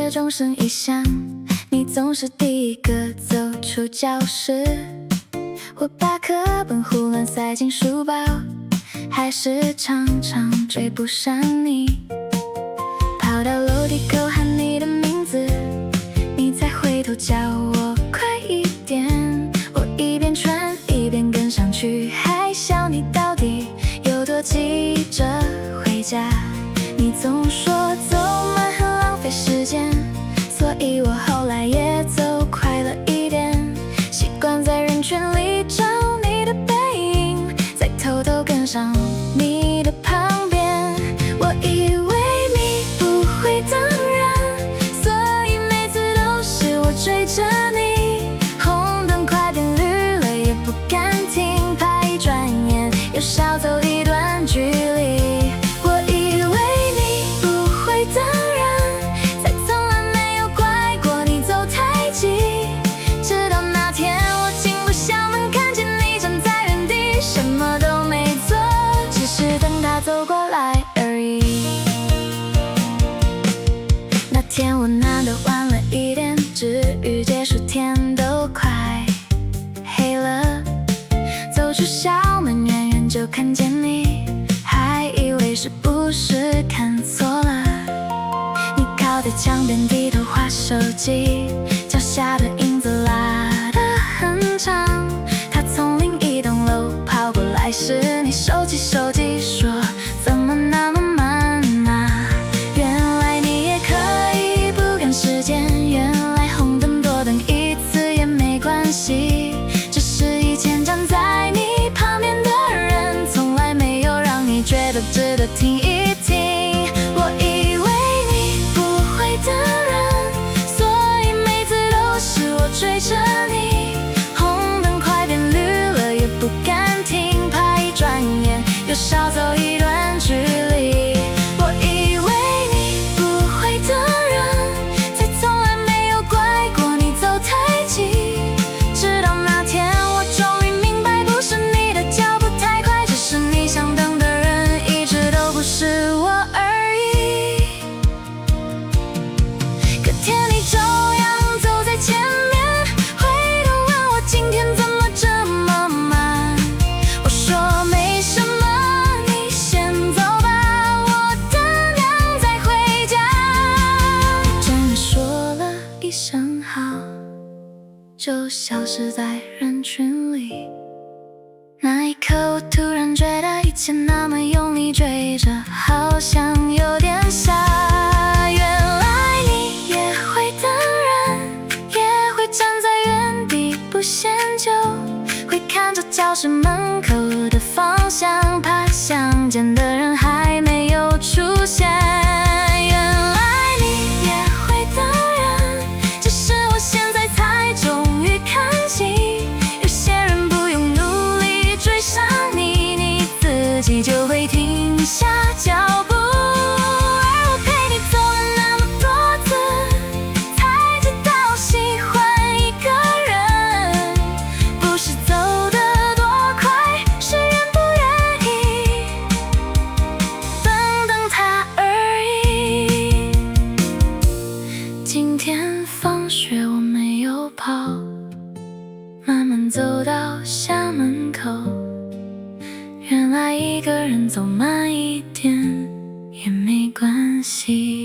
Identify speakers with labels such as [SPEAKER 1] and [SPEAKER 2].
[SPEAKER 1] 学钟声一响，你总是第一个走出教室。我把课本胡乱塞进书包，还是常常追不上你。跑到楼梯口喊你的名字，你才回头叫我快一点。我一边穿一边跟上去，还笑你到底有多急着回家。你总说走慢很浪费时间，所以我后来也走快了一点，习惯在人群里找你的背影，再偷偷跟上你的旁边。我以为你不会当然，所以每次都是我追着你，红灯快变绿了也不敢停，怕一转眼又少走一段距离。走过来而已。那天我难得晚了一点，至于结束天都快黑了。走出校门，远远就看见你，还以为是不是看错了。你靠在墙边低头滑手机，脚下的影子拉得很长。他从另一栋楼跑过来时，你手机说怎么那么慢啊？原来你也可以不赶时间，原来红灯多等一次也没关系，只是以前站在你旁边的人，从来没有让你觉得值得听一听。我以为你不会等人，所以每次都是我追着你，红灯快变绿了也不敢停，怕一转眼又少走一段距离。我以为你不会等人，才从来没有怪过你走太急，直到那天我终于明白，不是你的脚步太快，只是你想等的人一直都不是我而已。可天你照样走在前面，回头问我今天怎么这么慢，我说没什么，你先走吧，我等娘再回家。真的说了一声好，就消失在人群里。那一刻我突然觉得一切那么用力追着，好像有点傻。原来你也会等人，也会站在原地不嫌久，会看着教室门口的方向，怕相见的人还没有出现。原来你也会等人，只是我现在才终于看清，有些人不用努力追上你，你自己就会停下脚步。而我陪你走了那么多次，才知道喜欢一个人，不是走得多快，是愿不愿意等等他而已。今天放学我没有跑，慢慢走到校门口，原来一个人走慢一点也没关系。